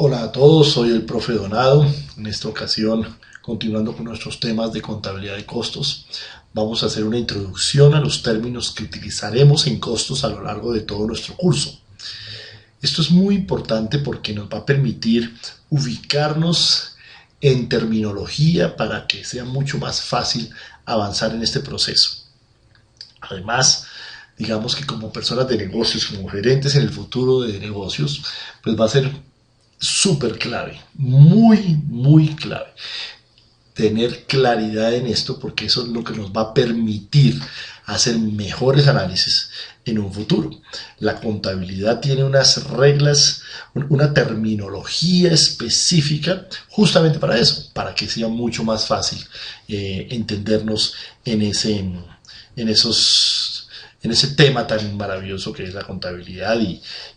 Hola a todos, soy el profe Donado. En esta ocasión, continuando con nuestros temas de contabilidad de costos, vamos a hacer una introducción a los términos que utilizaremos en costos a lo largo de todo nuestro curso. Esto es muy importante porque nos va a permitir ubicarnos en terminología para que sea mucho más fácil avanzar en este proceso. Además, digamos que como personas de negocios, como gerentes en el futuro de negocios, pues va a ser súper clave, muy clave tener claridad en esto, porque eso es lo que nos va a permitir hacer mejores análisis en un futuro. La contabilidad tiene unas reglas, una terminología específica justamente para eso, para que sea mucho más fácil entendernos en ese tema tan maravilloso que es la contabilidad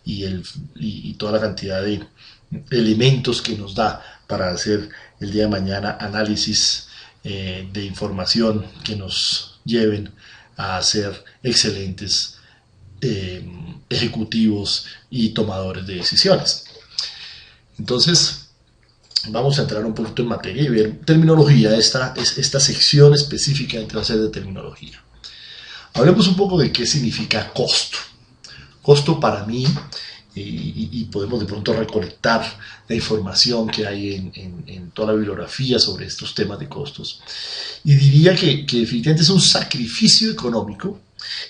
y toda la cantidad de elementos que nos da para hacer el día de mañana análisis de información que nos lleven a ser excelentes ejecutivos y tomadores de decisiones. Entonces, vamos a entrar un poquito en materia y ver terminología, esta sección específica en clases de terminología. Hablemos un poco de qué significa costo. Costo para mí, y podemos de pronto recolectar la información que hay en toda la bibliografía sobre estos temas de costos. Y diría que definitivamente es un sacrificio económico,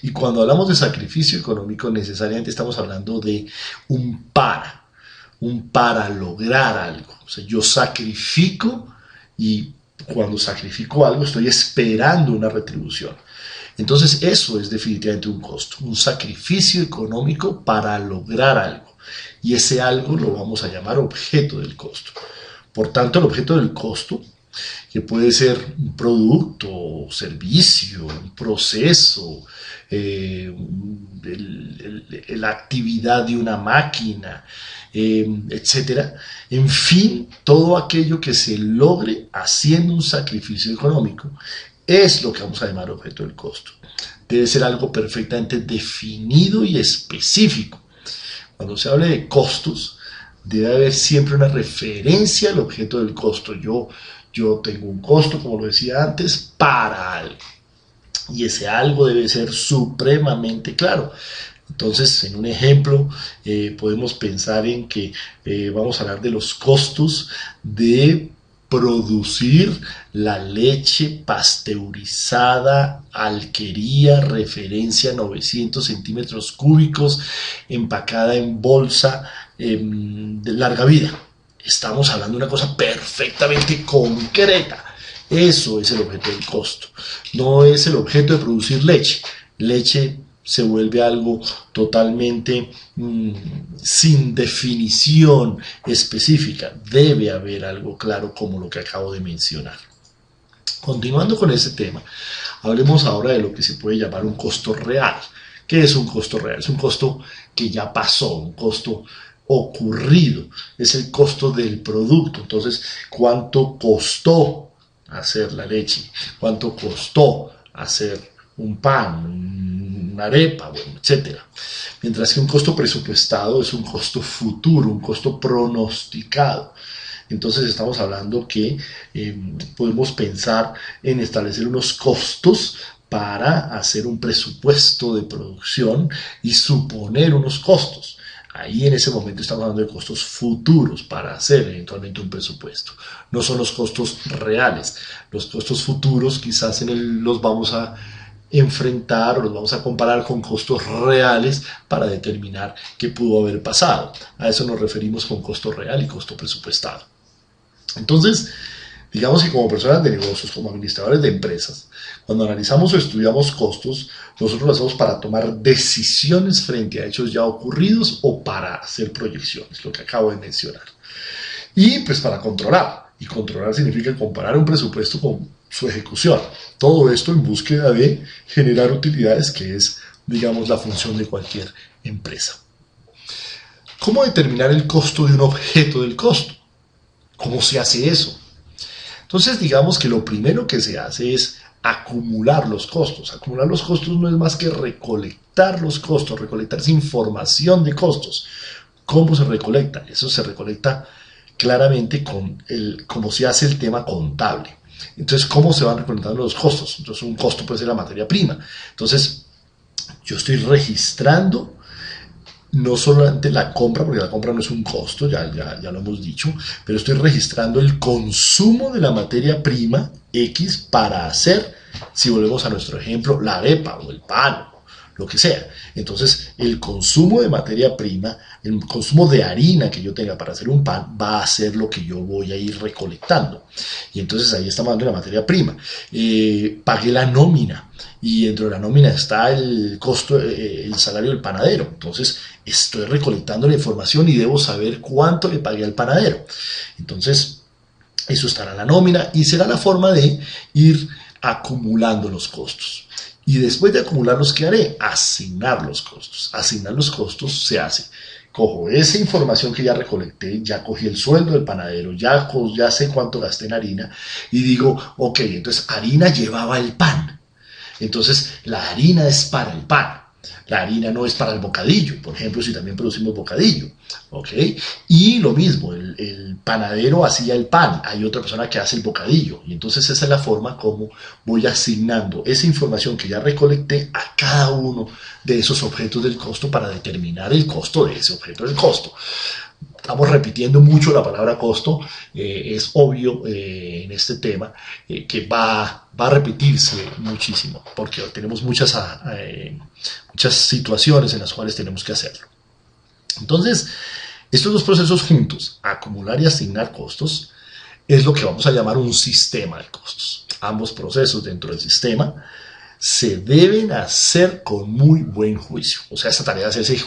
y cuando hablamos de sacrificio económico necesariamente estamos hablando de un para lograr algo. O sea, yo sacrifico y cuando sacrifico algo estoy esperando una retribución. Entonces eso es definitivamente un costo, un sacrificio económico para lograr algo. Y ese algo lo vamos a llamar objeto del costo. Por tanto, el objeto del costo, que puede ser un producto, servicio, un proceso, la actividad de una máquina, etcétera. En fin, todo aquello que se logre haciendo un sacrificio económico es lo que vamos a llamar objeto del costo. Debe ser algo perfectamente definido y específico. Cuando se hable de costos, debe haber siempre una referencia al objeto del costo. Yo tengo un costo, como lo decía antes, para algo. Y ese algo debe ser supremamente claro. Entonces, en un ejemplo, podemos pensar en que vamos a hablar de los costos de producir la leche pasteurizada, alquería, referencia 900 centímetros cúbicos, empacada en bolsa de larga vida. Estamos hablando de una cosa perfectamente concreta. Eso es el objeto del costo. No es el objeto de producir leche. Leche se vuelve algo totalmente sin definición específica. Debe haber algo claro como lo que acabo de mencionar. Continuando con ese tema, hablemos ahora de lo que se puede llamar un costo real. ¿Qué es un costo real? Es un costo que ya pasó, un costo ocurrido. Es el costo del producto. Entonces, ¿cuánto costó hacer la leche? ¿Cuánto costó hacer un pan, una arepa, bueno, etcétera? Mientras que un costo presupuestado es un costo futuro, un costo pronosticado. Entonces estamos hablando que podemos pensar en establecer unos costos para hacer un presupuesto de producción y suponer unos costos. Ahí en ese momento estamos hablando de costos futuros para hacer eventualmente un presupuesto. No son los costos reales. Los costos futuros quizás los vamos a enfrentar o los vamos a comparar con costos reales para determinar qué pudo haber pasado. A eso nos referimos con costo real y costo presupuestado. Entonces, digamos que como personas de negocios, como administradores de empresas, cuando analizamos o estudiamos costos, nosotros lo hacemos para tomar decisiones frente a hechos ya ocurridos o para hacer proyecciones, lo que acabo de mencionar. Y pues para controlar. Y controlar significa comparar un presupuesto con su ejecución. Todo esto en búsqueda de generar utilidades, que es, digamos, la función de cualquier empresa. ¿Cómo determinar el costo de un objeto del costo? ¿Cómo se hace eso? Entonces, digamos que lo primero que se hace es acumular los costos. Acumular los costos no es más que recolectar los costos, recolectar esa información de costos. ¿Cómo se recolecta? Eso se recolecta claramente con cómo se hace el tema contable. Entonces, ¿cómo se van representando los costos? Entonces, un costo puede ser la materia prima. Entonces, yo estoy registrando no solamente la compra, porque la compra no es un costo, ya lo hemos dicho, pero estoy registrando el consumo de la materia prima X para hacer, si volvemos a nuestro ejemplo, la arepa o el pan, lo que sea. Entonces, el consumo de materia prima, el consumo de harina que yo tenga para hacer un pan, va a ser lo que yo voy a ir recolectando. Y entonces ahí estamos hablando de la materia prima. Pagué la nómina, y dentro de la nómina está el costo, el salario del panadero. Entonces, estoy recolectando la información y debo saber cuánto le pagué al panadero. Entonces, eso estará en la nómina y será la forma de ir acumulando los costos. Y después de acumularlos, ¿qué haré? Asignar los costos. Asignar los costos se hace. Cojo esa información que ya recolecté, ya cogí el sueldo del panadero, ya sé cuánto gasté en harina y digo, ok, entonces harina llevaba el pan. Entonces la harina es para el pan. La harina no es para el bocadillo, por ejemplo, si también producimos bocadillo, ¿ok? Y lo mismo, el panadero hacía el pan, hay otra persona que hace el bocadillo, y entonces esa es la forma como voy asignando esa información que ya recolecté a cada uno de esos objetos del costo para determinar el costo de ese objeto del costo. Estamos repitiendo mucho la palabra costo, es obvio en este tema que va a repetirse muchísimo, porque tenemos muchas situaciones en las cuales tenemos que hacerlo. Entonces, estos dos procesos juntos, acumular y asignar costos, es lo que vamos a llamar un sistema de costos. Ambos procesos dentro del sistema se deben hacer con muy buen juicio. O sea, esta tarea se hace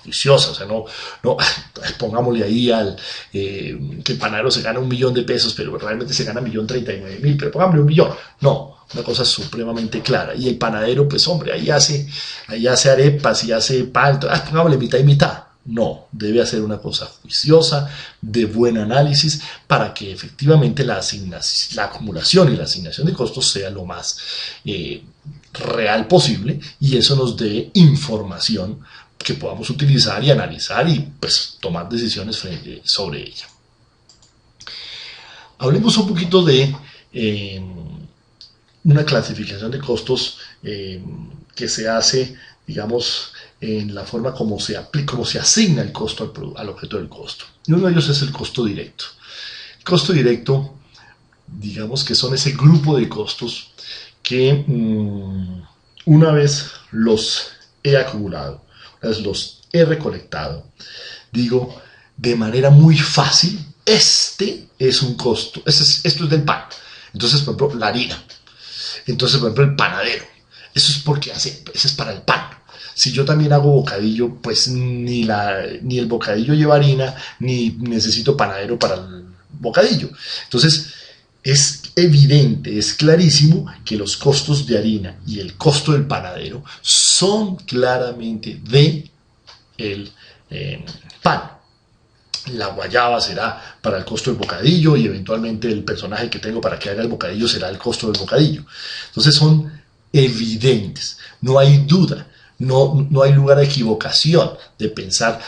juiciosa, o sea, no pongámosle ahí que el panadero se gana 1.000.000 de pesos, pero realmente se gana 1.039.000, pero pongámosle 1.000.000. No, una cosa supremamente clara. Y el panadero, pues hombre, ahí hace arepas y hace pan, pongámosle mitad y mitad. No, debe hacer una cosa juiciosa, de buen análisis, para que efectivamente la acumulación y la asignación de costos sea lo más real posible, y eso nos dé información que podamos utilizar y analizar y pues tomar decisiones sobre ella. Hablemos un poquito de una clasificación de costos que se hace, digamos, en la forma como se asigna el costo al objeto del costo. Y uno de ellos es el costo directo. El costo directo, digamos que son ese grupo de costos que una vez los he acumulado, los he recolectado, digo de manera muy fácil, este es un costo, esto es del pan. Entonces, por ejemplo, la harina. Entonces, por ejemplo, el panadero. Eso es porque ese es para el pan. Si yo también hago bocadillo, pues ni el bocadillo lleva harina, ni necesito panadero para el bocadillo. Entonces, es evidente, es clarísimo que los costos de harina y el costo del panadero son claramente de el pan. La guayaba será para el costo del bocadillo y eventualmente el personaje que tengo para que haga el bocadillo será el costo del bocadillo. Entonces son evidentes, no hay duda. No hay lugar a equivocación de pensar.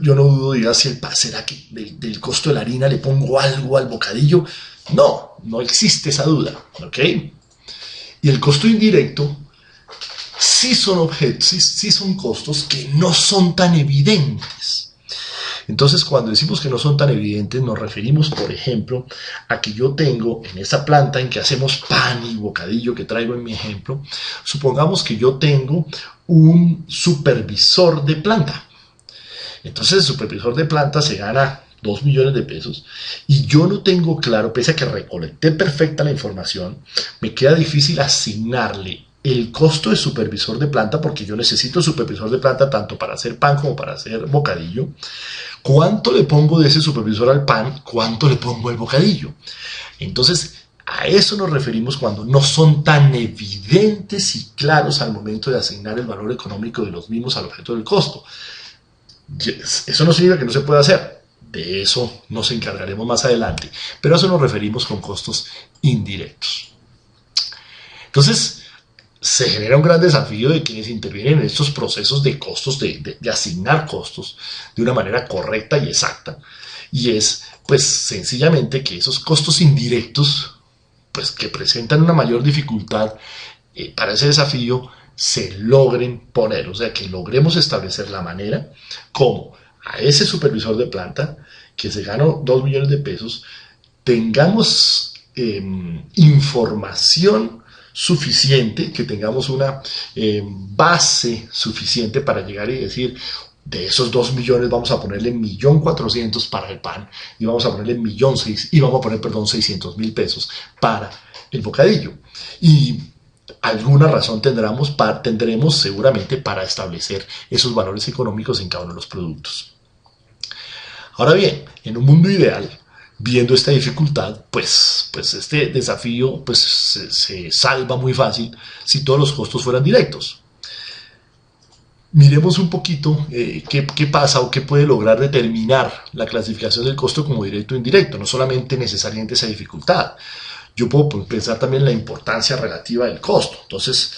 Yo no dudo, diga, ¿será que del costo de la harina le pongo algo al bocadillo? No existe esa duda, ¿ok? Y el costo indirecto sí son costos que no son tan evidentes. Entonces, cuando decimos que no son tan evidentes, nos referimos, por ejemplo, a que yo tengo en esa planta en que hacemos pan y bocadillo que traigo en mi ejemplo, supongamos que yo tengo un supervisor de planta. Entonces, el supervisor de planta se gana 2 millones de pesos y yo no tengo claro, pese a que recolecté perfecta la información, me queda difícil asignarle el costo de supervisor de planta, porque yo necesito supervisor de planta tanto para hacer pan como para hacer bocadillo. ¿Cuánto le pongo de ese supervisor al pan? ¿Cuánto le pongo al bocadillo? Entonces, a eso nos referimos cuando no son tan evidentes y claros al momento de asignar el valor económico de los mismos al objeto del costo. Eso no significa que no se pueda hacer. De eso nos encargaremos más adelante. Pero a eso nos referimos con costos indirectos. Entonces, se genera un gran desafío de quienes intervienen en estos procesos de costos, de asignar costos de una manera correcta y exacta. Y es pues sencillamente que esos costos indirectos, pues que presentan una mayor dificultad para ese desafío, se logren poner, o sea, que logremos establecer la manera como a ese supervisor de planta que se ganó 2 millones de pesos, tengamos información suficiente, que tengamos una base suficiente para llegar y decir, de esos 2 millones vamos a ponerle 1.400.000 para el pan y vamos a ponerle 1.600.000 y vamos a poner, perdón, 600.000 pesos para el bocadillo. Y alguna razón tendremos seguramente para establecer esos valores económicos en cada uno de los productos. Ahora bien, en un mundo ideal, viendo esta dificultad, pues este desafío pues, se salva muy fácil si todos los costos fueran directos. Miremos un poquito qué pasa o qué puede lograr determinar la clasificación del costo como directo o indirecto, no solamente necesariamente esa dificultad. Yo puedo pensar también en la importancia relativa del costo. Entonces,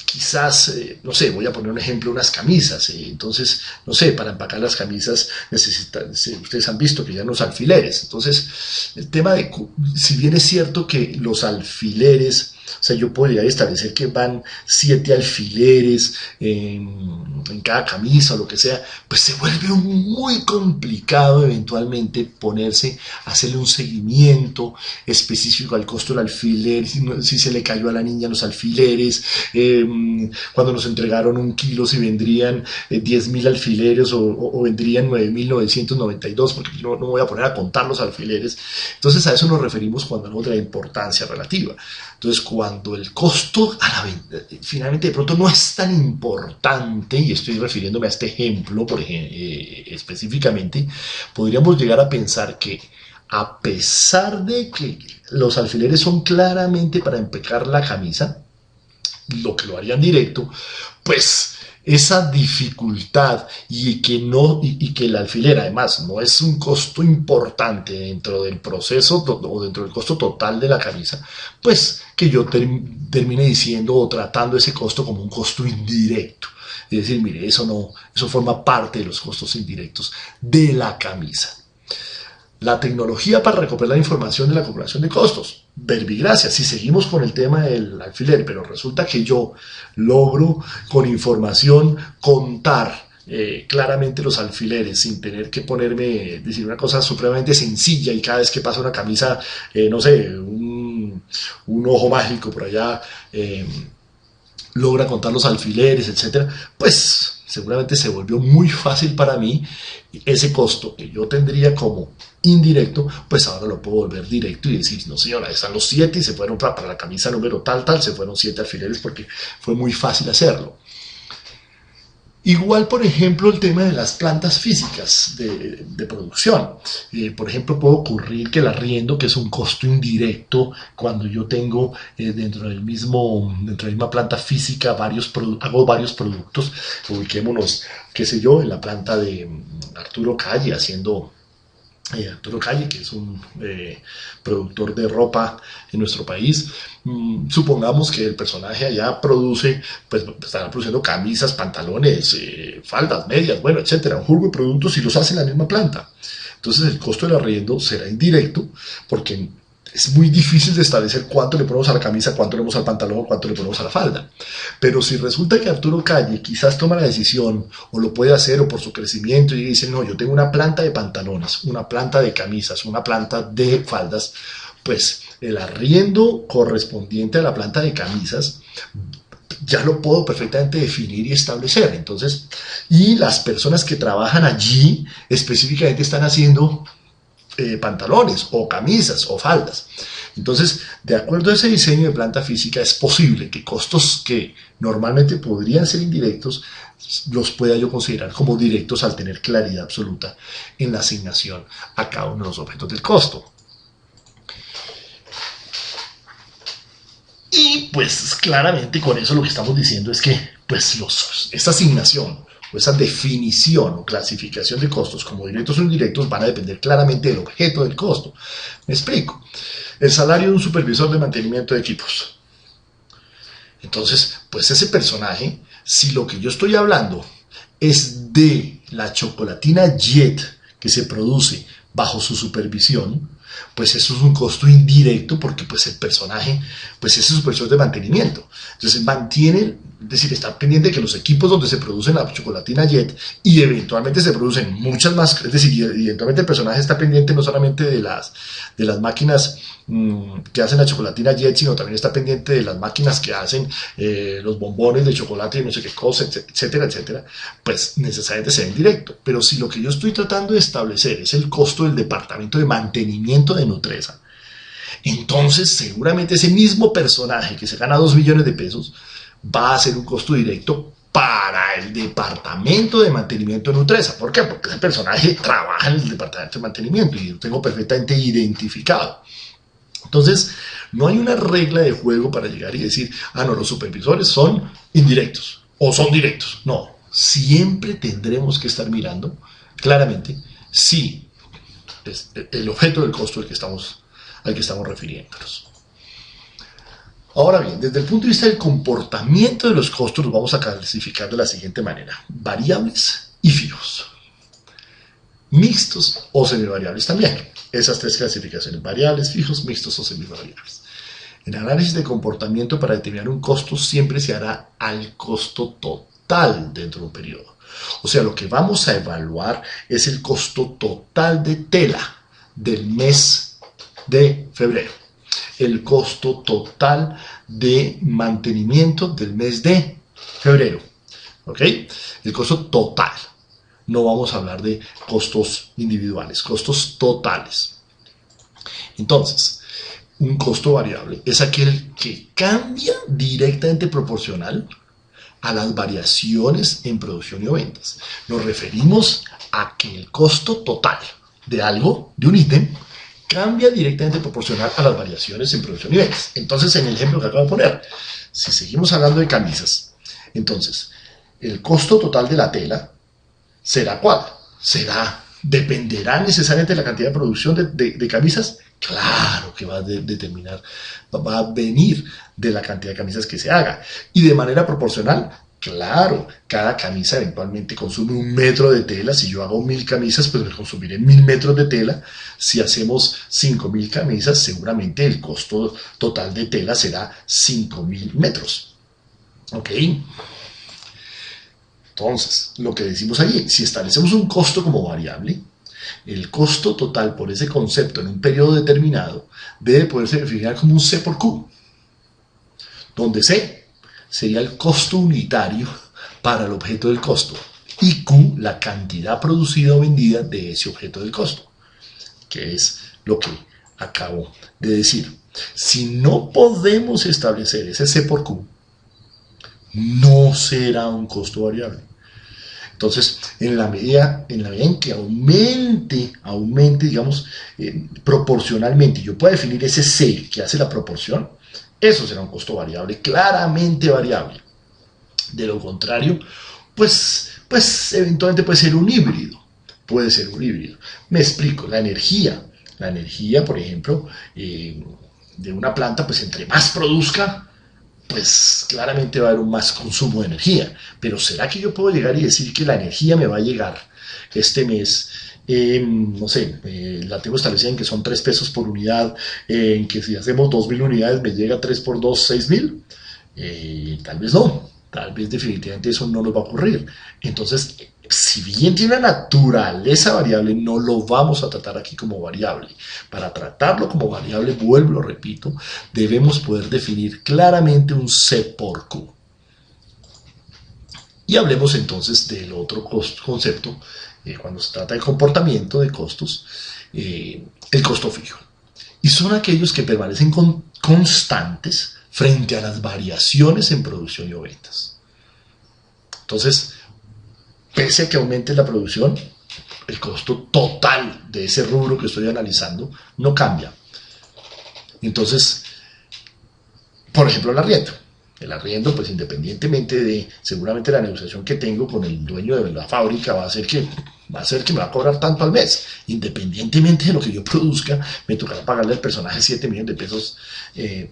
quizás, no sé, voy a poner un ejemplo, unas camisas. Entonces, no sé, para empacar las camisas ustedes han visto que ya no usan alfileres. Entonces, el tema de, si bien es cierto que los alfileres, o sea, yo podría establecer que van 7 alfileres en cada camisa o lo que sea, pues se vuelve muy complicado eventualmente hacerle un seguimiento específico al costo del alfiler, si se le cayó a la niña los alfileres, cuando nos entregaron 1 kilo, si vendrían 10.000 alfileres o vendrían 9.992, porque no me voy a poner a contar los alfileres. Entonces a eso nos referimos cuando hablamos de la importancia relativa. Entonces, cuando el costo a la venta finalmente de pronto no es tan importante, y estoy refiriéndome a este ejemplo específicamente, podríamos llegar a pensar que a pesar de que los alfileres son claramente para empacar la camisa, lo que lo harían directo, pues esa dificultad y que el alfiler además no es un costo importante dentro del proceso o dentro del costo total de la camisa, pues que yo termine diciendo o tratando ese costo como un costo indirecto. Es decir, mire, eso forma parte de los costos indirectos de la camisa. La tecnología para recopilar información de la acumulación de costos. Verbigracia, si seguimos con el tema del alfiler, pero resulta que yo logro con información contar claramente los alfileres sin tener que decir una cosa supremamente sencilla y cada vez que pasa una camisa, no sé, un ojo mágico por allá logra contar los alfileres, etcétera, pues seguramente se volvió muy fácil para mí ese costo que yo tendría como indirecto, pues ahora lo puedo volver directo y decir, no señora, están los 7 y se fueron para la camisa número tal, se fueron 7 alfileres porque fue muy fácil hacerlo. Igual, por ejemplo, el tema de las plantas físicas de producción. Por ejemplo, puede ocurrir que el arriendo, que es un costo indirecto, cuando yo tengo dentro de la misma planta física hago varios productos, ubiquémonos, qué sé yo, en la planta de Arturo Calle, Arturo Calle, que es un productor de ropa en nuestro país. Supongamos que el personaje allá estará produciendo camisas, pantalones, faldas, medias, bueno, etcétera, un juego de productos y los hace en la misma planta. Entonces el costo del arriendo será indirecto porque es muy difícil de establecer cuánto le ponemos a la camisa, cuánto le ponemos al pantalón, cuánto le ponemos a la falda. Pero si resulta que Arturo Calle quizás toma la decisión, o lo puede hacer, o por su crecimiento, y dice, no, yo tengo una planta de pantalones, una planta de camisas, una planta de faldas, pues el arriendo correspondiente a la planta de camisas ya lo puedo perfectamente definir y establecer. Entonces, y las personas que trabajan allí específicamente están haciendo pantalones o camisas o faldas. Entonces, de acuerdo a ese diseño de planta física, es posible que costos que normalmente podrían ser indirectos los pueda yo considerar como directos al tener claridad absoluta en la asignación a cada uno de los objetos del costo. Y pues claramente con eso lo que estamos diciendo es que pues esta asignación o esa definición o clasificación de costos como directos o indirectos van a depender claramente del objeto del costo. Me explico. El salario de un supervisor de mantenimiento de equipos. Entonces, pues ese personaje, si lo que yo estoy hablando es de la chocolatina Jet que se produce bajo su supervisión, pues eso es un costo indirecto porque pues el personaje, pues ese es su supervisor de mantenimiento. Entonces mantiene, es decir, está pendiente de que los equipos donde se produce la chocolatina Jet y eventualmente se producen muchas más, es decir, eventualmente el personaje está pendiente no solamente de las máquinas que hacen la chocolatina Jet, sino también está pendiente de las máquinas que hacen los bombones de chocolate y no sé qué cosa, etcétera, etcétera, pues necesariamente se ve en directo. Pero si lo que yo estoy tratando de establecer es el costo del departamento de mantenimiento de Nutresa, entonces seguramente ese mismo personaje que se gana 2 millones de pesos va a ser un costo directo para el departamento de mantenimiento de Nutresa. ¿Por qué? Porque ese personaje trabaja en el departamento de mantenimiento y lo tengo perfectamente identificado. Entonces, no hay una regla de juego para llegar y decir, ah, no, los supervisores son indirectos o son directos. No, siempre tendremos que estar mirando claramente si es el objeto del costo al que estamos refiriéndonos. Ahora bien, desde el punto de vista del comportamiento de los costos, los vamos a clasificar de la siguiente manera: variables y fijos, mixtos o semivariables también. Esas tres clasificaciones: variables, fijos, mixtos o semivariables. El análisis de comportamiento para determinar un costo siempre se hará al costo total dentro de un periodo. O sea, lo que vamos a evaluar es el costo total de tela del mes de febrero, el costo total de mantenimiento del mes de febrero, ¿ok? El costo total. No vamos a hablar de costos individuales, costos totales. Entonces, un costo variable es aquel que cambia directamente proporcional a las variaciones en producción y ventas. Nos referimos a que el costo total de algo, de un ítem, cambia directamente proporcional a las variaciones en producción y ventas. Entonces, en el ejemplo que acabo de poner, si seguimos hablando de camisas, entonces, el costo total de la tela ¿será cuál? ¿Dependerá necesariamente de la cantidad de producción de camisas? Claro que va a venir de la cantidad de camisas que se haga. Y de manera proporcional, claro, cada camisa eventualmente consume 1 metro de tela. Si yo hago 1000 camisas, pues me consumiré 1000 metros de tela. Si hacemos 5000 camisas, seguramente el costo total de tela será 5000 metros. ¿Ok? Entonces, lo que decimos allí, si establecemos un costo como variable, el costo total por ese concepto en un periodo determinado debe poderse definir como un C por Q, donde C sería el costo unitario para el objeto del costo y Q la cantidad producida o vendida de ese objeto del costo, que es lo que acabo de decir. Si no podemos establecer ese C por Q, no será un costo variable. Entonces, en la medida en que aumente, digamos, proporcionalmente, yo pueda definir ese C que hace la proporción, eso será un costo variable, claramente variable. De lo contrario, pues eventualmente puede ser un híbrido. Me explico, la energía, por ejemplo, de una planta, pues entre más produzca, pues claramente va a haber un más consumo de energía. Pero ¿será que yo puedo llegar y decir que la energía me va a llegar este mes? No sé, la tengo establecida en que son 3 pesos por unidad, en que si hacemos 2000 unidades me llega 3 por 2, 6000. Tal vez no, tal vez definitivamente eso no nos va a ocurrir. Entonces, si bien tiene una naturaleza variable, no lo vamos a tratar aquí como variable. Para tratarlo como variable, vuelvo, lo repito, debemos poder definir claramente un C por Q. Y hablemos entonces del otro concepto, cuando se trata de comportamiento de costos, el costo fijo. Y son aquellos que permanecen constantes frente a las variaciones en producción y ventas. Entonces, pese a que aumente la producción, el costo total de ese rubro que estoy analizando no cambia. Entonces, por ejemplo, el arriendo. El arriendo, pues independientemente de seguramente la negociación que tengo con el dueño de la fábrica, va a ser que me va a cobrar tanto al mes. Independientemente de lo que yo produzca, me tocará pagarle al personaje 7 millones de pesos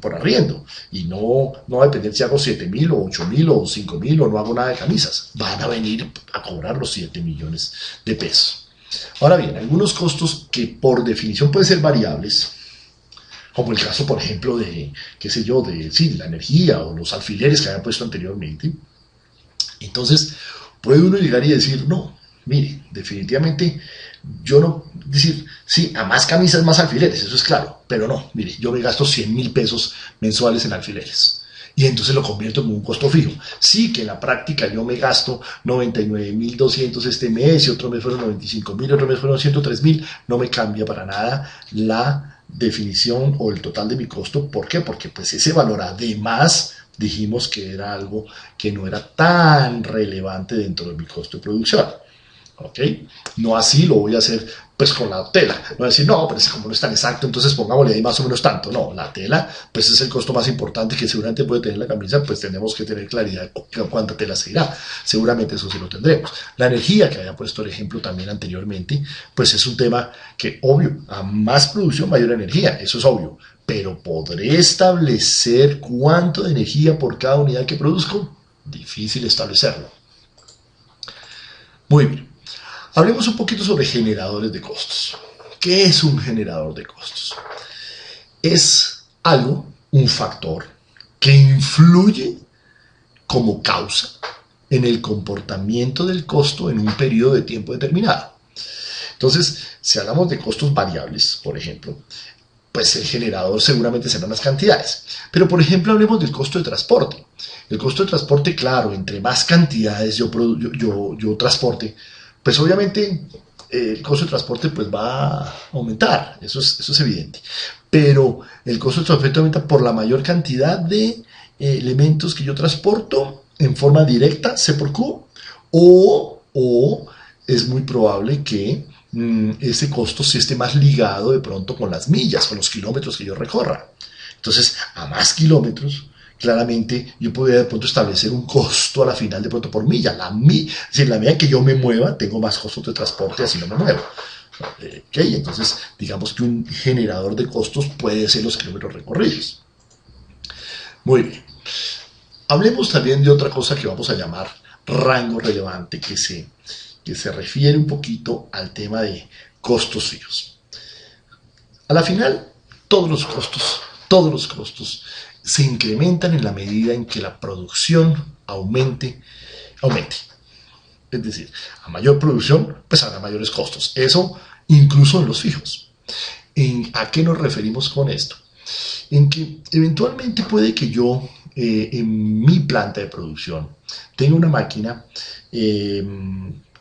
por arriendo. Y no va a depender si hago 7.000 o 8.000 o 5.000 o no hago nada de camisas. Van a venir a cobrar los 7 millones de pesos. Ahora bien, algunos costos que por definición pueden ser variables, como el caso, por ejemplo, de, qué sé yo, de sí, la energía o los alfileres que había puesto anteriormente. Entonces, puede uno llegar y decir, no, mire, definitivamente yo no, decir, sí, a más camisas, más alfileres, eso es claro, pero no, mire, yo me gasto 100.000 pesos mensuales en alfileres. Y entonces lo convierto en un costo fijo. Sí, que en la práctica yo me gasto 99.200 este mes y otro mes fueron 95.000, otro mes fueron 103.000, no me cambia para nada la definición o el total de mi costo. ¿Por qué? Porque pues ese valor además dijimos que era algo que no era tan relevante dentro de mi costo de producción. ¿Ok? No así lo voy a hacer pues con la tela. No voy a decir, no, pero es como no es tan exacto, entonces pongámosle ahí más o menos tanto. No, la tela pues es el costo más importante que seguramente puede tener la camisa, pues tenemos que tener claridad de cuánta tela se irá. Seguramente eso sí lo tendremos. La energía, que había puesto el ejemplo también anteriormente, pues es un tema que obvio, a más producción mayor energía, eso es obvio. Pero ¿podré establecer cuánto de energía por cada unidad que produzco? Difícil establecerlo. Muy bien. Hablemos un poquito sobre generadores de costos. ¿Qué es un generador de costos? Es algo, un factor, que influye como causa en el comportamiento del costo en un periodo de tiempo determinado. Entonces, si hablamos de costos variables, por ejemplo, pues el generador seguramente serán las cantidades. Pero, por ejemplo, hablemos del costo de transporte. El costo de transporte, claro, entre más cantidades yo transporte, pues obviamente el costo de transporte pues va a aumentar, eso es evidente. Pero el costo de transporte aumenta por la mayor cantidad de elementos que yo transporto en forma directa, C por Q, o es muy probable que ese costo sí esté más ligado de pronto con las millas, con los kilómetros que yo recorra. Entonces, a más kilómetros, claramente yo podría de pronto establecer un costo a la final de pronto por milla. Si en la medida que yo me mueva, tengo más costos de transporte, así no me muevo. Okay, entonces, digamos que un generador de costos puede ser los kilómetros recorridos. Muy bien. Hablemos también de otra cosa que vamos a llamar rango relevante, que se refiere un poquito al tema de costos fijos. A la final, todos los costos se incrementan en la medida en que la producción aumente. Es decir, a mayor producción, pues habrá mayores costos. Eso incluso en los fijos. ¿A qué nos referimos con esto? En que eventualmente puede que yo en mi planta de producción tenga una máquina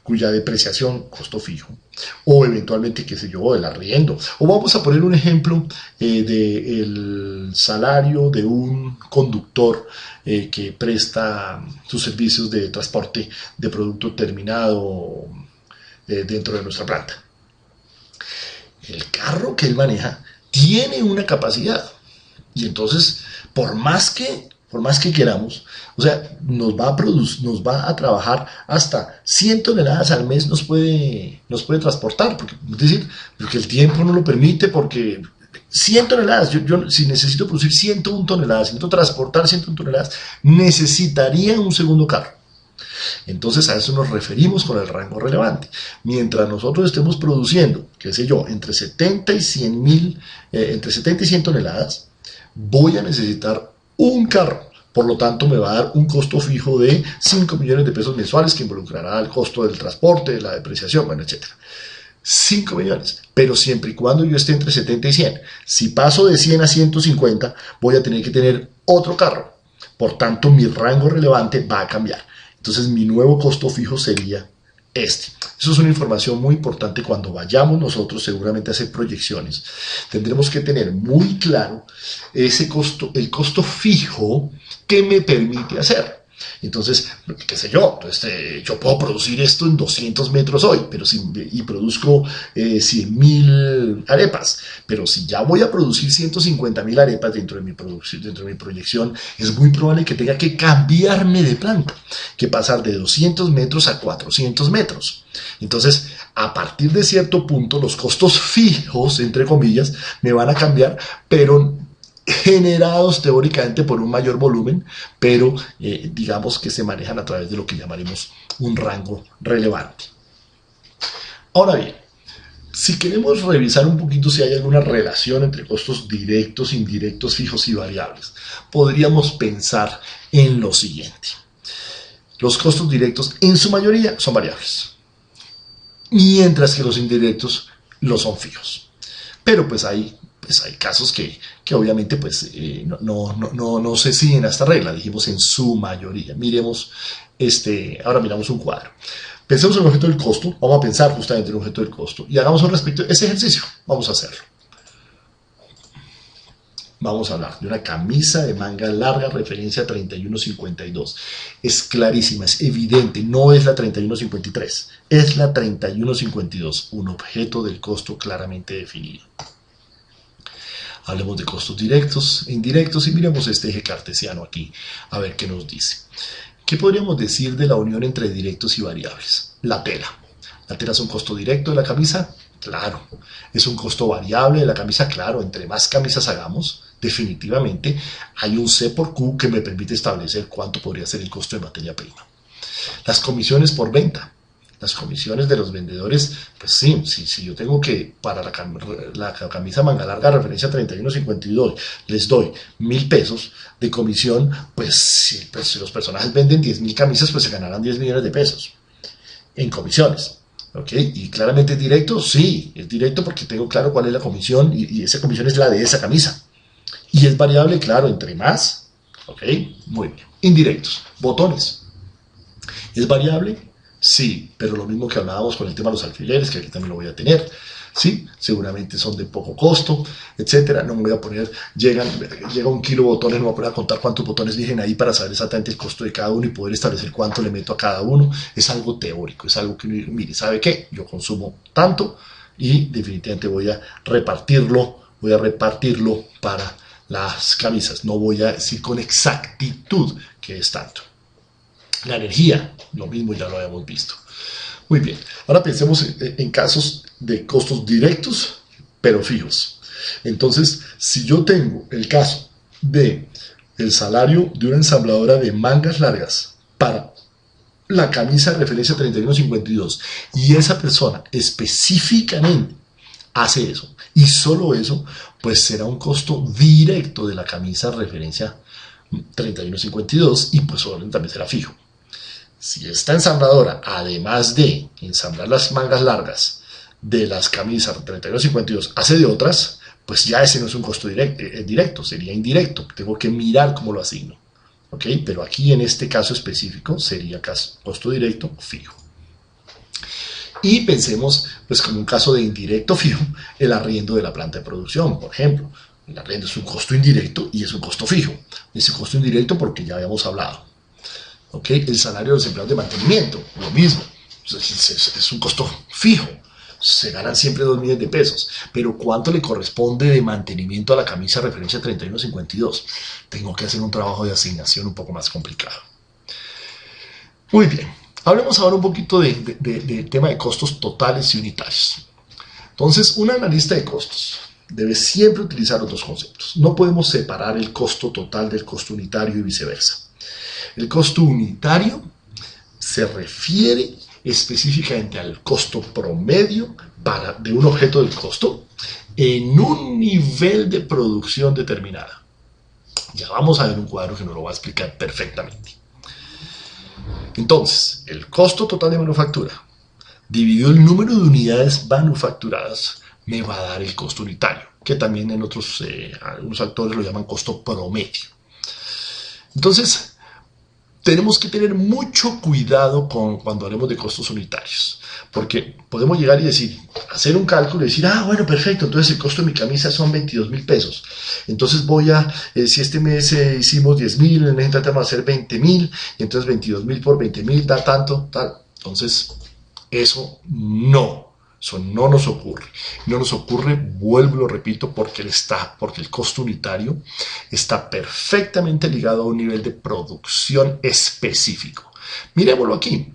cuya depreciación, costo fijo, o eventualmente, qué sé yo, el arriendo. O vamos a poner un ejemplo del salario de un conductor que presta sus servicios de transporte de producto terminado dentro de nuestra planta. El carro que él maneja tiene una capacidad y entonces por más que queramos, o sea, nos va a trabajar hasta 100 toneladas al mes nos puede transportar, porque, es decir, porque el tiempo no lo permite, porque 100 toneladas, yo si necesito producir 101 toneladas, si necesito transportar 101 toneladas, necesitaría un segundo carro. Entonces a eso nos referimos con el rango relevante. Mientras nosotros estemos produciendo, qué sé yo, entre 70 y 100 toneladas, voy a necesitar un carro. Por lo tanto, me va a dar un costo fijo de 5 millones de pesos mensuales que involucrará el costo del transporte, de la depreciación, bueno, etc. 5 millones, pero siempre y cuando yo esté entre 70 y 100. Si paso de 100 a 150, voy a tener que tener otro carro. Por tanto, mi rango relevante va a cambiar. Entonces, mi nuevo costo fijo sería este. Eso es una información muy importante cuando vayamos nosotros seguramente a hacer proyecciones. Tendremos que tener muy claro ese costo, el costo fijo que me permite hacer. Entonces, qué sé yo, yo puedo producir esto en 200 metros hoy, pero y produzco 100.000 arepas, pero si ya voy a producir 150.000 arepas dentro de mi proyección, es muy probable que tenga que cambiarme de planta, que pasar de 200 metros a 400 metros. Entonces, a partir de cierto punto, los costos fijos, entre comillas, me van a cambiar, pero generados teóricamente por un mayor volumen, pero digamos que se manejan a través de lo que llamaremos un rango relevante. Ahora bien, Si queremos revisar un poquito si hay alguna relación entre costos directos, indirectos, fijos y variables, podríamos pensar en lo siguiente. Los costos directos en su mayoría son variables, mientras que los indirectos lo son fijos. Pero pues hay casos que obviamente pues, no se siguen a esta regla, dijimos en su mayoría. Miremos, ahora miramos un cuadro. Pensemos en el objeto del costo, vamos a pensar justamente en el objeto del costo y hagamos un respecto a ese ejercicio, vamos a hacerlo. Vamos a hablar de una camisa de manga larga, referencia 31.52. Es clarísima, es evidente, no es la 31.53, es la 31.52, un objeto del costo claramente definido. Hablemos de costos directos e indirectos y miremos este eje cartesiano aquí, a ver qué nos dice. ¿Qué podríamos decir de la unión entre directos y variables? La tela. ¿La tela es un costo directo de la camisa? Claro. ¿Es un costo variable de la camisa? Claro. Entre más camisas hagamos, definitivamente hay un C por Q que me permite establecer cuánto podría ser el costo de materia prima. Las comisiones por venta. Las comisiones de los vendedores, pues sí, si yo tengo que, para la camisa manga larga, referencia 31.52, les doy 1.000 pesos de comisión, pues si los personajes venden 10.000 camisas, pues se ganarán 10 millones de pesos en comisiones. ¿Ok? Y claramente es directo, sí, es directo porque tengo claro cuál es la comisión y esa comisión es la de esa camisa. Y es variable, claro, entre más. ¿Ok? Muy bien. Indirectos, botones. ¿Es variable? Sí, pero lo mismo que hablábamos con el tema de los alfileres, que aquí también lo voy a tener, ¿sí? Seguramente son de poco costo, etcétera. No me voy a poner, llega 1 kilo de botones, no me voy a poner a contar cuántos botones vienen ahí para saber exactamente el costo de cada uno y poder establecer cuánto le meto a cada uno. Es algo teórico, es algo que uno, mire, ¿sabe qué? Yo consumo tanto y definitivamente voy a repartirlo para las camisas. No voy a decir con exactitud que es tanto. La energía, lo mismo ya lo habíamos visto. Muy bien, ahora pensemos en casos de costos directos, pero fijos. Entonces, si yo tengo el caso de el salario de una ensambladora de mangas largas para la camisa de referencia 31.52 y esa persona específicamente hace eso y solo eso, pues será un costo directo de la camisa de referencia 31.52 y pues obviamente también será fijo. Si esta ensambladora, además de ensamblar las mangas largas de las camisas 31.52, hace de otras, pues ya ese no es un costo directo, sería indirecto. Tengo que mirar cómo lo asigno. ¿Ok? Pero aquí en este caso específico sería costo directo fijo. Y pensemos, pues como un caso de indirecto fijo, el arriendo de la planta de producción, por ejemplo. El arriendo es un costo indirecto y es un costo fijo. Ese costo indirecto porque ya habíamos hablado. ¿Ok? El salario de los empleados de mantenimiento, lo mismo, es un costo fijo, se ganan siempre 2 millones de pesos, pero ¿cuánto le corresponde de mantenimiento a la camisa referencia 31.52? Tengo que hacer un trabajo de asignación un poco más complicado. Muy bien, hablemos ahora un poquito del tema de costos totales y unitarios. Entonces, un analista de costos debe siempre utilizar otros conceptos. No podemos separar el costo total del costo unitario y viceversa. El costo unitario se refiere específicamente al costo promedio de un objeto del costo en un nivel de producción determinada. Ya vamos a ver un cuadro que nos lo va a explicar perfectamente. Entonces, el costo total de manufactura dividido el número de unidades manufacturadas me va a dar el costo unitario, que también en algunos autores lo llaman costo promedio. Entonces, tenemos que tener mucho cuidado cuando hablemos de costos unitarios, porque podemos llegar y hacer un cálculo y decir, bueno, perfecto, entonces el costo de mi camisa son 22.000 pesos. Entonces si este mes hicimos 10.000, en el mes entrante vamos a hacer 20.000, y entonces 22.000 por 20.000 da tanto, tal. Entonces, eso no nos ocurre. No nos ocurre, vuelvo y lo repito, porque el costo unitario está perfectamente ligado a un nivel de producción específico. Miremoslo aquí.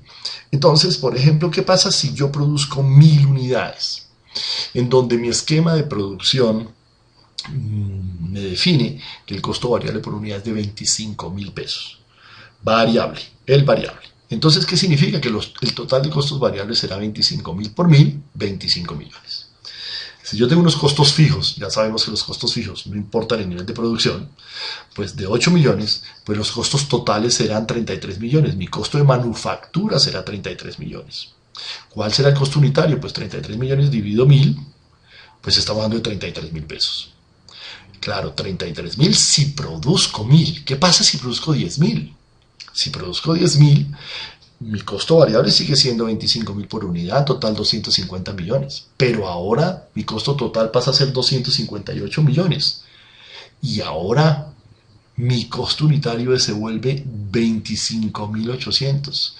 Entonces, por ejemplo, ¿qué pasa si yo produzco 1.000 unidades? En donde mi esquema de producción me define que el costo variable por unidad es de 25.000 pesos. El variable. Entonces, ¿qué significa? Que el total de costos variables será 25.000 por 1.000, 25 millones. Si yo tengo unos costos fijos, ya sabemos que los costos fijos no importan el nivel de producción, pues de 8 millones, pues los costos totales serán 33 millones. Mi costo de manufactura será 33 millones. ¿Cuál será el costo unitario? Pues 33 millones dividido 1000, pues estamos hablando de 33 mil pesos. Claro, 33 mil si produzco 1000. ¿Qué pasa si produzco 10 mil? Si produzco 10 mil, mi costo variable sigue siendo 25 mil por unidad, total 250 millones. Pero ahora mi costo total pasa a ser 258 millones. Y ahora mi costo unitario se vuelve 25.800.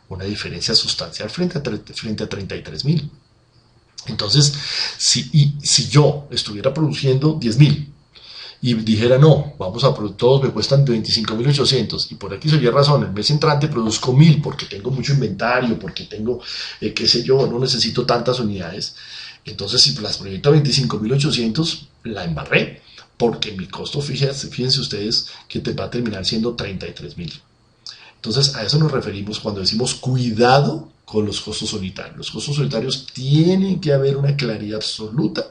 Una diferencia sustancial frente a 33 mil. Entonces, si yo estuviera produciendo 10 mil y dijera, no, vamos a producir, todos me cuestan 25.800 y por aquí soy razón, el mes entrante produzco 1000 porque tengo mucho inventario, porque tengo, qué sé yo, no necesito tantas unidades. Entonces, si las proyecto a 25.800, la embarré, porque mi costo, fíjense ustedes, que te va a terminar siendo 33 mil. Entonces, a eso nos referimos cuando decimos cuidado con los costos unitarios. Los costos unitarios tienen que haber una claridad absoluta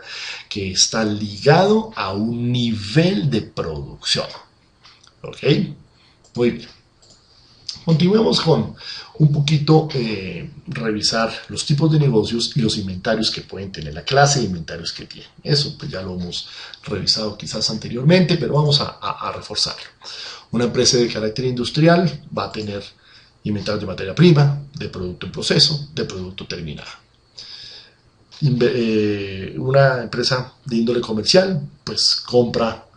que está ligado a un nivel de producción. ¿Ok? Muy bien. Continuemos con un poquito revisar los tipos de negocios y los inventarios que pueden tener, la clase de inventarios que tienen. Eso pues ya lo hemos revisado quizás anteriormente, pero vamos a reforzarlo. Una empresa de carácter industrial va a tener inventarios de materia prima, de producto en proceso, de producto terminado. Una empresa de índole comercial pues compra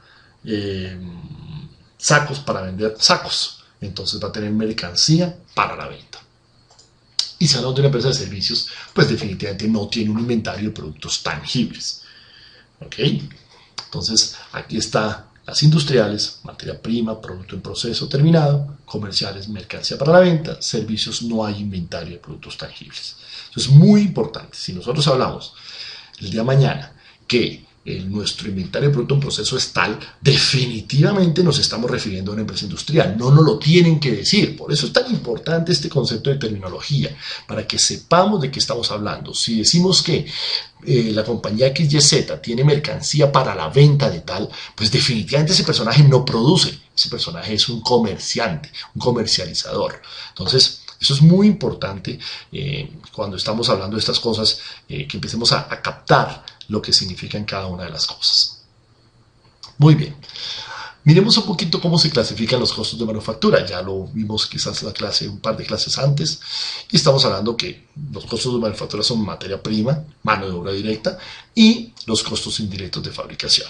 sacos para vender sacos. Entonces va a tener mercancía para la venta. Y si hablamos de una empresa de servicios, pues definitivamente no tiene un inventario de productos tangibles. ¿Ok? Entonces aquí está las industriales, materia prima, producto en proceso terminado, comerciales, mercancía para la venta, servicios, no hay inventario de productos tangibles. Eso es muy importante. Si nosotros hablamos el día de mañana que nuestro inventario de producto en proceso es tal, definitivamente nos estamos refiriendo a una empresa industrial. No nos lo tienen que decir. Por eso es tan importante este concepto de terminología, para que sepamos de qué estamos hablando. Si decimos que la compañía XYZ tiene mercancía para la venta de tal, pues definitivamente ese personaje no produce. Ese personaje es un comerciante, un comercializador. Entonces, eso es muy importante cuando estamos hablando de estas cosas, que empecemos a captar lo que significan cada una de las cosas. Muy bien. Miremos un poquito cómo se clasifican los costos de manufactura. Ya lo vimos quizás en la clase, un par de clases antes. Y estamos hablando que los costos de manufactura son materia prima, mano de obra directa y los costos indirectos de fabricación.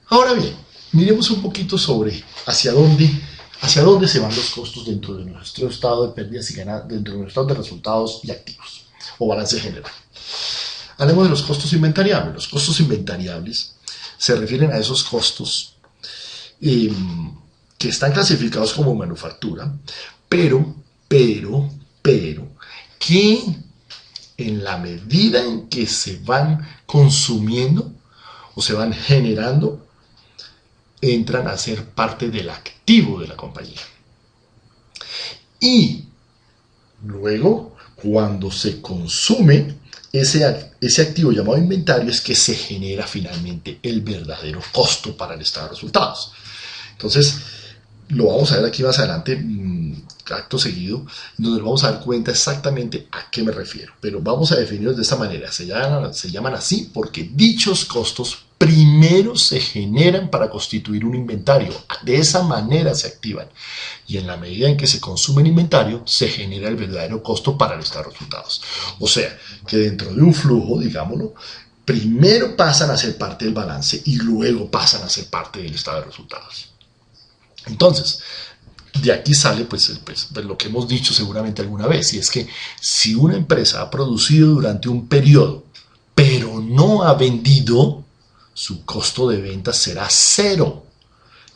Ahora bien, miremos un poquito sobre hacia dónde se van los costos dentro de nuestro estado de pérdidas y ganancias, dentro de nuestro estado de resultados y activos o balance general. Hablemos de los costos inventariables. Los costos inventariables se refieren a esos costos que están clasificados como manufactura, pero que en la medida en que se van consumiendo o se van generando, entran a ser parte del activo de la compañía. Y luego, cuando se consume ese activo llamado inventario, es que se genera finalmente el verdadero costo para el estado de resultados. Entonces, lo vamos a ver aquí más adelante, acto seguido, donde vamos a dar cuenta exactamente a qué me refiero. Pero vamos a definirlos de esta manera. Se llaman así porque dichos costos primero se generan para constituir un inventario. De esa manera se activan. Y en la medida en que se consume el inventario, se genera el verdadero costo para el estado de resultados. O sea, que dentro de un flujo, digámoslo, primero pasan a ser parte del balance y luego pasan a ser parte del estado de resultados. Entonces, de aquí sale pues lo que hemos dicho seguramente alguna vez, y es que si una empresa ha producido durante un periodo, pero no ha vendido, su costo de venta será cero.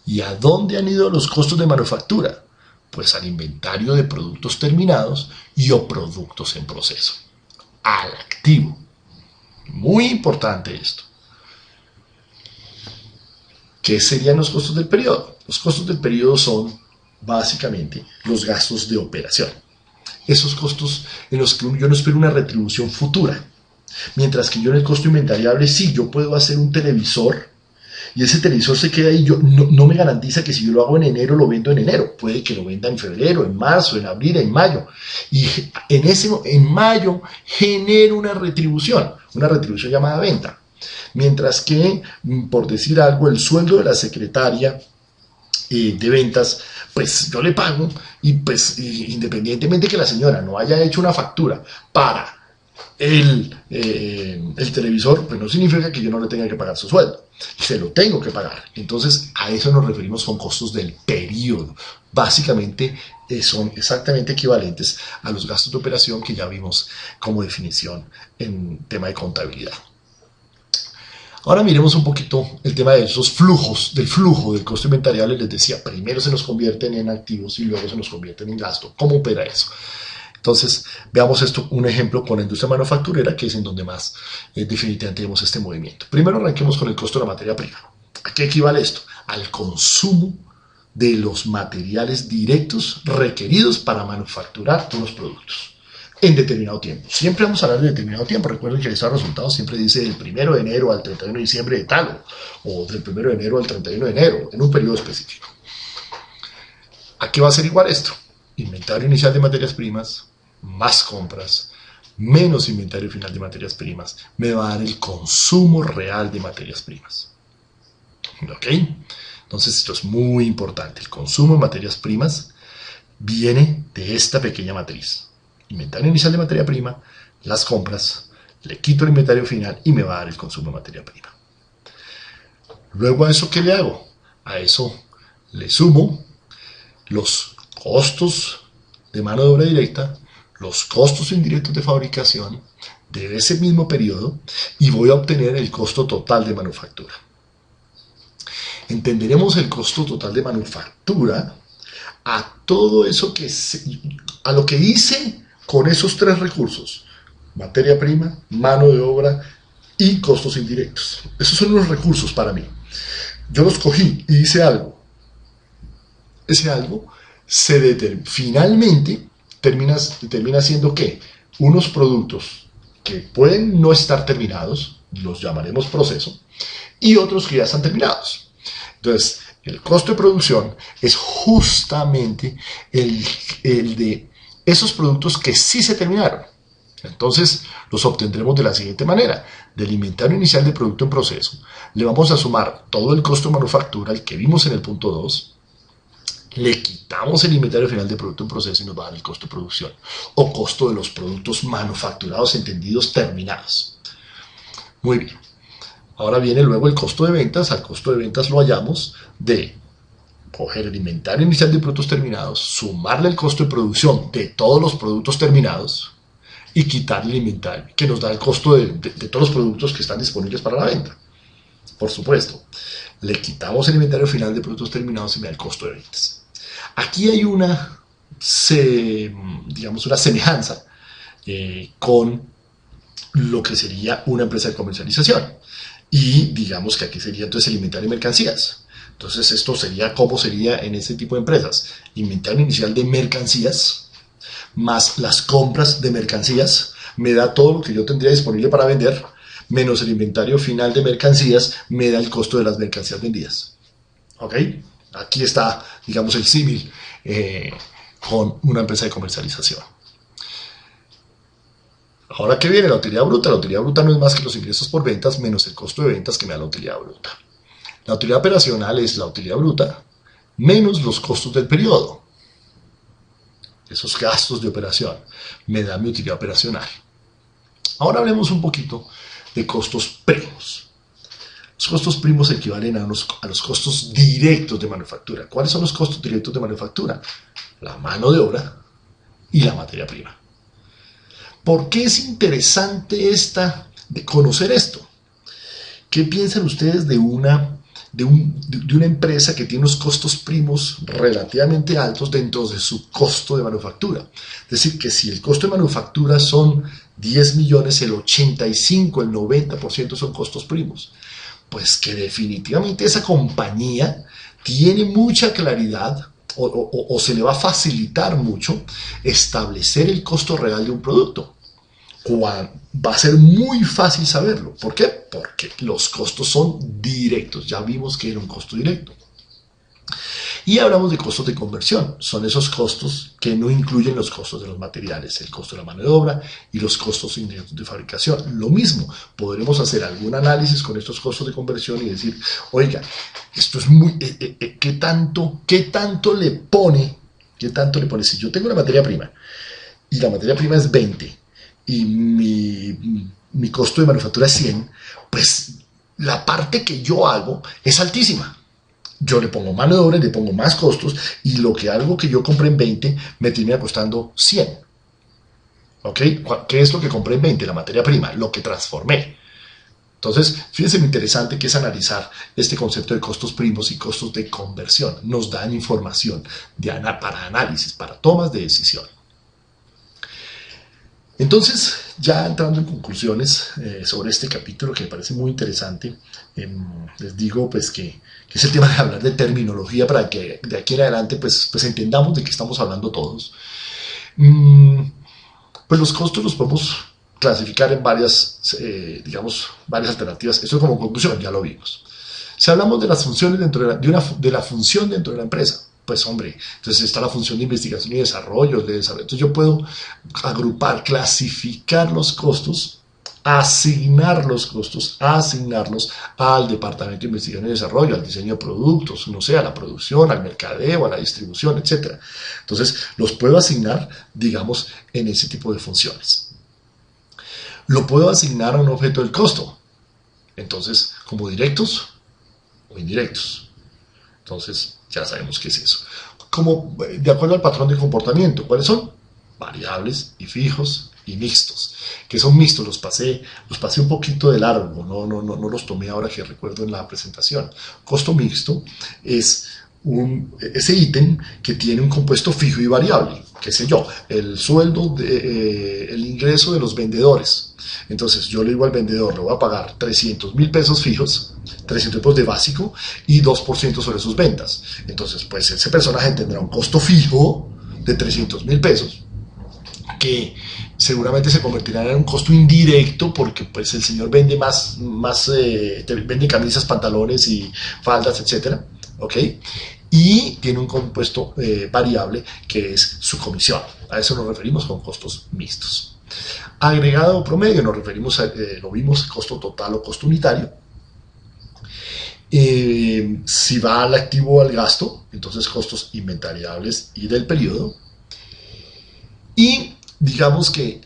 ¿Y a dónde han ido los costos de manufactura? Pues al inventario de productos terminados y o productos en proceso, al activo. Muy importante esto. ¿Qué serían los costos del periodo? Los costos del periodo son básicamente los gastos de operación. Esos costos en los que yo no espero una retribución futura. Mientras que yo en el costo inventariable, sí, yo puedo hacer un televisor y ese televisor se queda ahí. Yo, no me garantiza que si yo lo hago en enero, lo vendo en enero. Puede que lo venda en febrero, en marzo, en abril, en mayo. Y en mayo genero una retribución llamada venta. Mientras que, por decir algo, el sueldo de la secretaria de ventas, pues yo le pago y pues independientemente que la señora no haya hecho una factura para el televisor, pues no significa que yo no le tenga que pagar su sueldo. Se lo tengo que pagar. Entonces a eso nos referimos con costos del periodo. Básicamente son exactamente equivalentes a los gastos de operación que ya vimos como definición en tema de contabilidad. Ahora miremos un poquito el tema de esos flujos, del flujo del costo inventariable. Les decía, primero se nos convierten en activos y luego se nos convierten en gasto. ¿Cómo opera eso? Entonces, veamos esto, un ejemplo con la industria manufacturera, que es en donde más definitivamente vemos este movimiento. Primero arranquemos con el costo de la materia prima. ¿A qué equivale esto? Al consumo de los materiales directos requeridos para manufacturar todos los productos en determinado tiempo. Siempre vamos a hablar de determinado tiempo. Recuerden que el estado de resultados siempre dice del 1 de enero al 31 de diciembre de tal, o del 1 de enero al 31 de enero, en un periodo específico. ¿A qué va a ser igual esto? Inventario inicial de materias primas más compras menos inventario final de materias primas me va a dar el consumo real de materias primas. ¿Ok? Entonces esto es muy importante. El consumo de materias primas viene de esta pequeña matriz. Inventario inicial de materia prima, las compras, le quito el inventario final y me va a dar el consumo de materia prima. Luego a eso, ¿qué le hago? A eso le sumo los costos de mano de obra directa, los costos indirectos de fabricación de ese mismo periodo y voy a obtener el costo total de manufactura. Entenderemos el costo total de manufactura a todo eso a lo que hice con esos tres recursos: materia prima, mano de obra y costos indirectos. Esos son los recursos para mí. Yo los cogí y hice algo. Ese algo finalmente termina siendo ¿qué? Unos productos que pueden no estar terminados, los llamaremos proceso, y otros que ya están terminados. Entonces, el costo de producción es justamente el de esos productos que sí se terminaron. Entonces, los obtendremos de la siguiente manera. Del inventario inicial de producto en proceso, le vamos a sumar todo el costo de manufactura, el que vimos en el punto 2, le quitamos el inventario final de producto en proceso y nos va a dar el costo de producción, o costo de los productos manufacturados, entendidos, terminados. Muy bien. Ahora viene luego el costo de ventas. Al costo de ventas lo hallamos de coger el inventario inicial de productos terminados, sumarle el costo de producción de todos los productos terminados y quitarle el inventario, que nos da el costo de todos los productos que están disponibles para la venta. Por supuesto, le quitamos el inventario final de productos terminados y me da el costo de ventas. Aquí hay una semejanza con lo que sería una empresa de comercialización. Y digamos que aquí sería entonces el inventario de mercancías. Entonces esto sería, ¿cómo sería en este tipo de empresas? Inventario inicial de mercancías más las compras de mercancías me da todo lo que yo tendría disponible para vender, menos el inventario final de mercancías me da el costo de las mercancías vendidas. ¿Ok? Aquí está, digamos, el símil con una empresa de comercialización. Ahora, ¿qué viene? La utilidad bruta. La utilidad bruta no es más que los ingresos por ventas menos el costo de ventas que me da la utilidad bruta. La utilidad operacional es la utilidad bruta menos los costos del periodo. Esos gastos de operación me dan mi utilidad operacional. Ahora hablemos un poquito de costos primos. Los costos primos equivalen a los costos directos de manufactura. ¿Cuáles son los costos directos de manufactura? La mano de obra y la materia prima. ¿Por qué es interesante de conocer esto? ¿Qué piensan ustedes de una empresa que tiene unos costos primos relativamente altos dentro de su costo de manufactura? Es decir, que si el costo de manufactura son 10 millones, el 85, el 90% son costos primos. Pues que definitivamente esa compañía tiene mucha claridad o se le va a facilitar mucho establecer el costo real de un producto. Va a ser muy fácil saberlo. ¿Por qué? Porque los costos son directos. Ya vimos que era un costo directo. Y hablamos de costos de conversión. Son esos costos que no incluyen los costos de los materiales, el costo de la mano de obra y los costos indirectos de fabricación. Lo mismo, podremos hacer algún análisis con estos costos de conversión y decir, oiga, esto es muy... ¿qué tanto le pone? ¿Qué tanto le pone? Si yo tengo una materia prima y la materia prima es 20 y mi costo de manufactura es 100, pues la parte que yo hago es altísima. Yo le pongo mano de obra y le pongo más costos y lo que algo que yo compré en 20 me termina costando 100. ¿Ok? ¿Qué es lo que compré en 20? La materia prima, lo que transformé. Entonces, fíjense lo interesante que es analizar este concepto de costos primos y costos de conversión. Nos dan información para análisis, para tomas de decisión. Entonces, ya entrando en conclusiones sobre este capítulo que me parece muy interesante, les digo pues que es el tema de hablar de terminología para que de aquí en adelante pues entendamos de qué estamos hablando todos. Pues los costos los podemos clasificar en varias alternativas. Esto es como conclusión, ya lo vimos. Si hablamos de las funciones de la función dentro de la empresa, pues hombre, entonces está la función de investigación y desarrollo, entonces yo puedo agrupar, clasificar los costos, asignarlos al departamento de investigación y desarrollo, al diseño de productos, no sé, a la producción, al mercadeo, a la distribución, etc. Entonces los puedo asignar, digamos, en ese tipo de funciones. Lo puedo asignar a un objeto del costo, entonces como directos o indirectos. Entonces ya sabemos qué es eso. Como de acuerdo al patrón de comportamiento, ¿cuáles son? Variables y fijos y mixtos. Que son mixtos, los pasé un poquito de largo, no los tomé ahora que recuerdo en la presentación. Costo mixto es ese ítem que tiene un compuesto fijo y variable, qué sé yo, el sueldo, el ingreso de los vendedores. Entonces yo le digo al vendedor, le voy a pagar 300,000 pesos fijos, 300 pesos de básico y 2% sobre sus ventas. Entonces pues ese personaje tendrá un costo fijo de 300,000 pesos que seguramente se convertirá en un costo indirecto porque pues el señor vende vende camisas, pantalones y faldas, etcétera, ¿ok? Y tiene un compuesto variable que es su comisión. A eso nos referimos con costos mixtos. Agregado o promedio, nos referimos lo vimos, costo total o costo unitario. Si va al activo o al gasto, entonces costos inventariables y del periodo. Y digamos que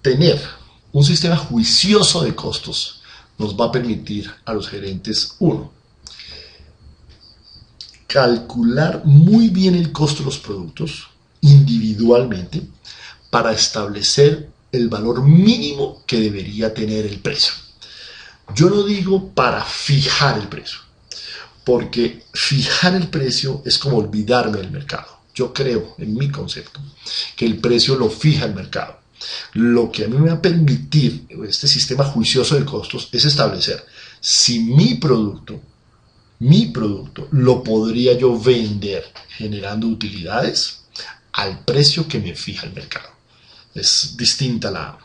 tener un sistema juicioso de costos nos va a permitir a los gerentes, uno, calcular muy bien el costo de los productos individualmente para establecer el valor mínimo que debería tener el precio. Yo no digo para fijar el precio, porque fijar el precio es como olvidarme del mercado. Yo creo, en mi concepto, que el precio lo fija el mercado. Lo que a mí me va a permitir este sistema juicioso de costos es establecer si mi producto lo podría yo vender generando utilidades al precio que me fija el mercado. Es distinta la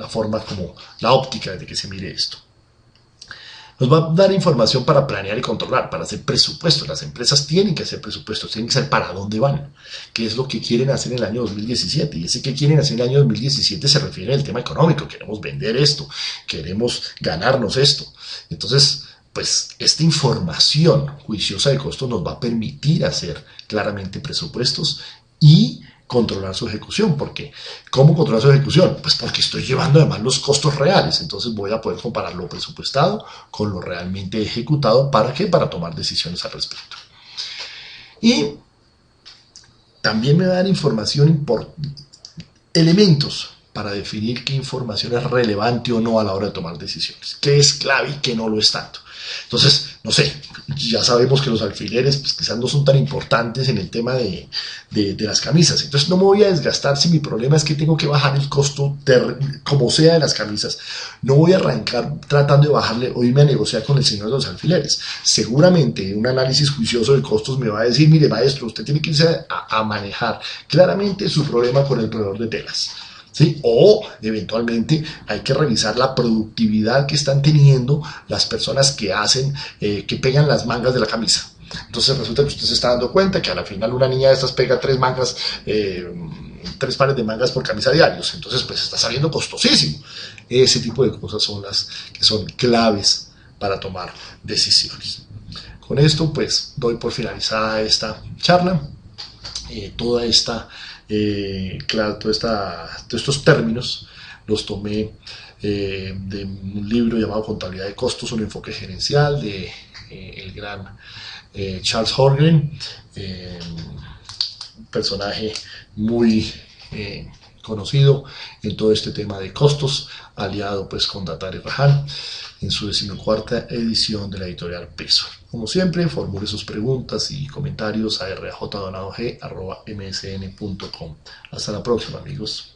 forma como la óptica de que se mire esto. Nos va a dar información para planear y controlar, para hacer presupuestos. Las empresas tienen que hacer presupuestos, tienen que saber para dónde van, qué es lo que quieren hacer en el año 2017. Y ese que quieren hacer en el año 2017 se refiere al tema económico. Queremos vender esto, queremos ganarnos esto. Entonces, pues esta información juiciosa de costos nos va a permitir hacer claramente presupuestos y controlar su ejecución. Porque ¿cómo controlar su ejecución? Pues porque estoy llevando además los costos reales, entonces voy a poder comparar lo presupuestado con lo realmente ejecutado. ¿Para qué? Para tomar decisiones al respecto. Y también me dan información elementos para definir qué información es relevante o no a la hora de tomar decisiones, qué es clave y qué no lo es tanto. Entonces, no sé, ya sabemos que los alfileres pues, quizás no son tan importantes en el tema de las camisas. Entonces no me voy a desgastar si mi problema es que tengo que bajar el costo como sea de las camisas. No voy a arrancar tratando de bajarle o irme a negociar con el señor de los alfileres. Seguramente un análisis juicioso de costos me va a decir, mire maestro, usted tiene que irse a manejar claramente su problema con el proveedor de telas. ¿sí? O eventualmente hay que revisar la productividad que están teniendo las personas que hacen, que pegan las mangas de la camisa. Entonces resulta que usted se está dando cuenta que a la final una niña de estas pega 3 mangas, 3 pares de mangas por camisa diarios. Entonces pues está saliendo costosísimo. Ese tipo de cosas son las que son claves para tomar decisiones. Con esto pues doy por finalizada esta charla. Todos estos términos los tomé de un libro llamado Contabilidad de Costos, un enfoque gerencial de el gran Charles Horgen, un personaje muy conocido en todo este tema de costos, aliado pues con Datar y Rajan en su 14ª edición de la editorial Peso. Como siempre, formule sus preguntas y comentarios a rajdonadoG@msn.com. Hasta la próxima, amigos.